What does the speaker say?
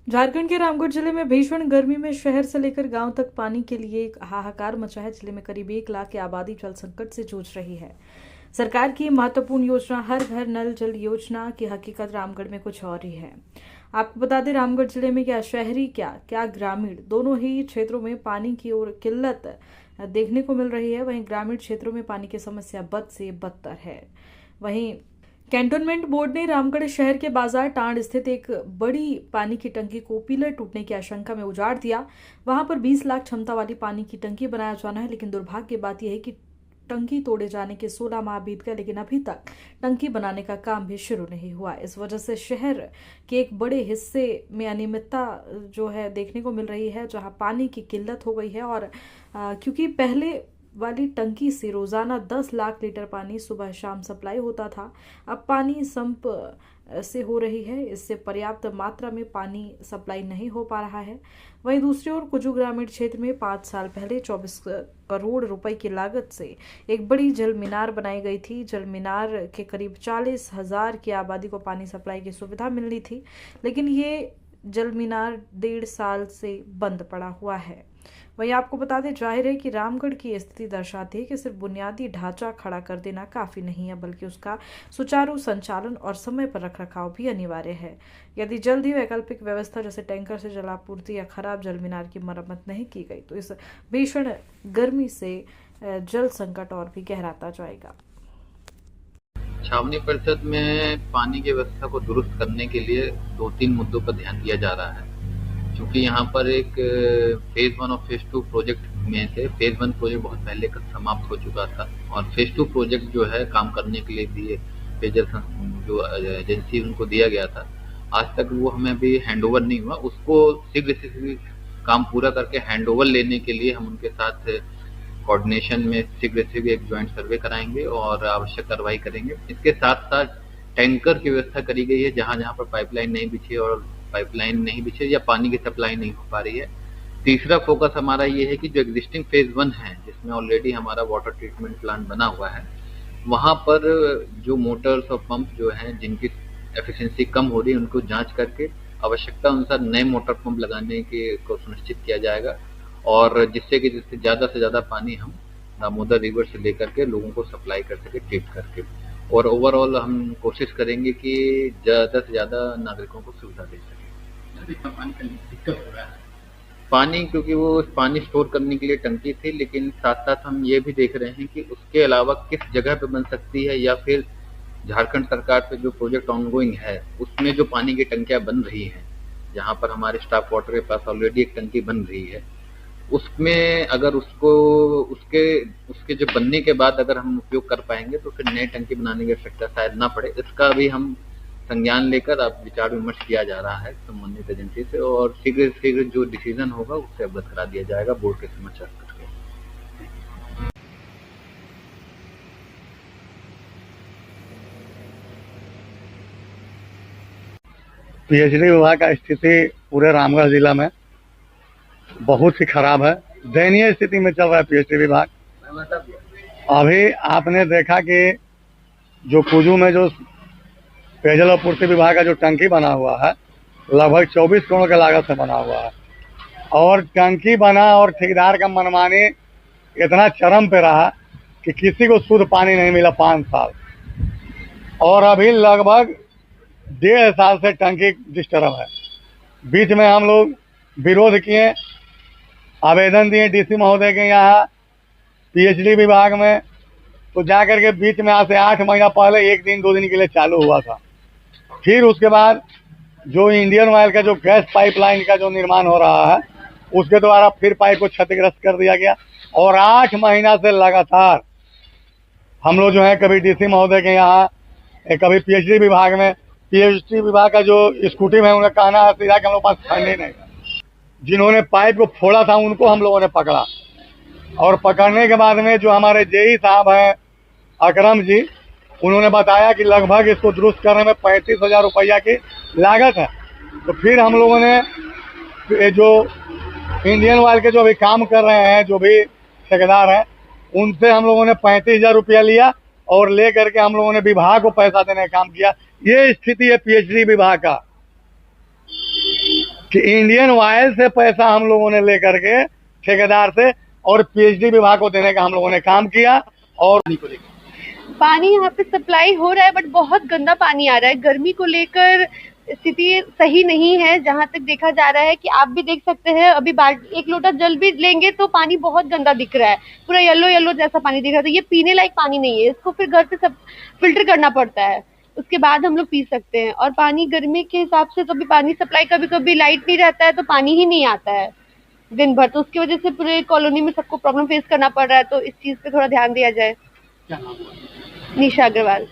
झारखंड के रामगढ़ जिले में भीषण गर्मी में शहर से लेकर गांव तक पानी के लिए एक हाहाकार मचा है। जिले में करीब 1 लाख की आबादी जल संकट से जूझ रही है। सरकार की महत्वपूर्ण योजना हर घर नल जल योजना की हकीकत रामगढ़ में कुछ और ही है। आपको बता दें, रामगढ़ जिले में क्या शहरी क्या ग्रामीण दोनों ही क्षेत्रों में पानी की ओर किल्लत देखने को मिल रही है। वहीं ग्रामीण क्षेत्रों में पानी की समस्या बद से बदतर है। वहीं कैंटोनमेंट बोर्ड ने रामगढ़ शहर के बाजार टांड स्थित एक बड़ी पानी की टंकी को पिलर टूटने की आशंका में उजाड़ दिया। वहां पर 20 लाख क्षमता वाली पानी की टंकी बनाया जाना है, लेकिन दुर्भाग्य की बात यह है कि टंकी तोड़े जाने के 16 माह बीत गए, लेकिन अभी तक टंकी बनाने का काम भी शुरू नहीं हुआ। इस वजह से शहर के एक बड़े हिस्से में अनियमितता जो है देखने को मिल रही है, जहां पानी की किल्लत हो गई है। और क्योंकि पहले वाली टंकी से रोजाना 10 लाख लीटर पानी सुबह शाम सप्लाई होता था, अब पानी संप से हो रही है। इससे पर्याप्त मात्रा में पानी सप्लाई नहीं हो पा रहा है। वहीं दूसरी ओर कुजू ग्रामीण क्षेत्र में 5 साल पहले 24 करोड़ रुपए की लागत से एक बड़ी जल मीनार बनाई गई थी। जल मीनार के करीब 40,000 की आबादी को पानी सप्लाई की सुविधा मिलनी थी, लेकिन ये जल मीनार 1.5 साल से बंद पड़ा हुआ है। वहीं आपको बता दें, जाहिर है कि रामगढ़ की स्थिति दर्शाती है कि सिर्फ बुनियादी ढांचा खड़ा कर देना काफी नहीं है, बल्कि उसका सुचारू संचालन और समय पर रखरखाव भी अनिवार्य है। यदि जल्द ही वैकल्पिक व्यवस्था जैसे टैंकर से जलापूर्ति या खराब जल मीनार की मरम्मत नहीं की गई तो इस भीषण गर्मी से जल संकट और भी गहराता जाएगा। छावनी परिषद में पानी की व्यवस्था को दुरुस्त करने के लिए 2-3 मुद्दों पर ध्यान दिया जा रहा है। क्योंकि यहाँ पर एक फेज 1 और फेज 2 प्रोजेक्ट में से फेज 1 प्रोजेक्ट बहुत पहले समाप्त हो चुका था और फेज 2 प्रोजेक्ट जो है काम करने के लिए दिए पेयजल जो एजेंसी उनको दिया गया था, आज तक वो हमें अभी हैंडओवर नहीं हुआ। उसको शीघ्र से शीघ्र काम पूरा करके हैंडओवर लेने के लिए हम उनके साथ कोऑर्डिनेशन में शीघ्र से एक ज्वाइंट सर्वे कराएंगे और आवश्यक कार्रवाई करेंगे। इसके साथ साथ टैंकर की व्यवस्था करी गई है, जहाँ जहाँ पर पाइपलाइन नहीं बिछी या पानी की सप्लाई नहीं हो पा रही है। तीसरा फोकस हमारा ये है कि जो एग्जिस्टिंग फेज 1 है, जिसमें ऑलरेडी हमारा वाटर ट्रीटमेंट प्लांट बना हुआ है, वहाँ पर जो मोटर्स और पंप जो हैं जिनकी एफिशिएंसी कम हो रही है, उनको जांच करके आवश्यकता अनुसार नए मोटर पंप लगाने के को सुनिश्चित किया जाएगा और जिससे ज़्यादा से ज़्यादा पानी हम दामोदर रिवर से लेकर के लोगों को सप्लाई कर सके ट्रीट करके। और ओवरऑल हम कोशिश करेंगे कि ज़्यादा से ज़्यादा नागरिकों को सुविधा दे सकें। पानी का दिक्कत हो रहा है पानी, क्योंकि वो पानी स्टोर करने के लिए टंकी थी, लेकिन साथ साथ हम ये भी देख रहे हैं कि उसके अलावा किस जगह पे बन सकती है या फिर झारखंड सरकार पे जो प्रोजेक्ट ऑनगोइंग है उसमें जो पानी की टंकियां बन रही हैं, जहाँ पर हमारे स्टाफ वाटर के पास ऑलरेडी एक टंकी बन रही है, उसमें अगर उसको उसके जो बनने के बाद अगर हम उपयोग कर पाएंगे तो फिर नई टंकी बनाने की आवश्यकता शायद ना पड़े। इसका भी हम संज्ञान लेकर अब विचार विमर्श किया जा रहा है संबंधित एजेंसी से और शीघ्र शीघ्र जो डिसीजन होगा उससे अवगत करा दिया जाएगा बोर्ड के समाचार करके। पीएचडी विभाग का स्थिति पूरे रामगढ़ जिला में बहुत ही खराब है, दयनीय स्थिति में चल रहा है पीएचडी विभाग। अभी आपने देखा कि जो कुजू में जो पेयजल आपूर्ति विभाग का जो टंकी बना हुआ है, लगभग 24 करोड़ की लागत से बना हुआ है और टंकी बना और ठेकेदार का मनमानी इतना चरम पे रहा कि किसी को शुद्ध पानी नहीं मिला 5 साल और अभी लगभग 1.5 साल से टंकी डिस्टर्ब है। बीच में हम लोग विरोध किए, आवेदन दिए डीसी महोदय के यहाँ पीएचडी विभाग में, तो जाकर के बीच में आज से 8 महीना पहले 1 दिन 2 दिन के लिए चालू हुआ था। फिर उसके बाद जो इंडियन ऑयल का जो गैस पाइपलाइन का जो निर्माण हो रहा है उसके द्वारा फिर पाइप को क्षतिग्रस्त कर दिया गया और 8 महीना से लगातार हम लोग जो है कभी डीसी महोदय के यहाँ, कभी पीएचडी विभाग में, पीएचडी विभाग का जो स्कूटी में उन्हें कहना है सीधा कि हम लोग पास फंड ही नहीं। जिन्होंने पाइप को फोड़ा था उनको हम लोगों ने पकड़ा और पकड़ने के बाद में जो हमारे जेई साहब हैं अकरम जी, उन्होंने बताया कि लगभग इसको दुरुस्त करने में 35,000 रुपया की लागत है। तो फिर हम लोगों ने जो इंडियन ऑयल के जो अभी काम कर रहे हैं, जो भी ठेकेदार हैं, उनसे हम लोगों ने 35,000 रुपया लिया और ले करके हम लोगों ने विभाग को पैसा देने का काम किया। ये स्थिति है पीएचडी विभाग का। कि इंडियन ऑयल से पैसा हम लोगों ने लेकर के ठेकेदार से और पीएचडी विभाग को देने का हम लोगों ने काम किया। और पानी यहाँ पे सप्लाई हो रहा है बट बहुत गंदा पानी आ रहा है। गर्मी को लेकर स्थिति सही नहीं है। जहाँ तक देखा जा रहा है कि आप भी देख सकते हैं, अभी एक लोटा जल भी लेंगे तो पानी बहुत गंदा दिख रहा है, पूरा येलो येलो जैसा पानी दिख रहा है। तो ये पीने लायक पानी नहीं है, इसको फिर घर पे सब फिल्टर करना पड़ता है, उसके बाद हम लोग पी सकते हैं। और पानी गर्मी के हिसाब से तो भी पानी सप्लाई, कभी कभी लाइट नहीं रहता है तो पानी ही नहीं आता है दिन भर, तो उसकी वजह से पूरे कॉलोनी में सबको प्रॉब्लम फेस करना पड़ रहा है। तो इस चीज पे थोड़ा ध्यान दिया जाए। क्या नाम है? निशा अग्रवाल।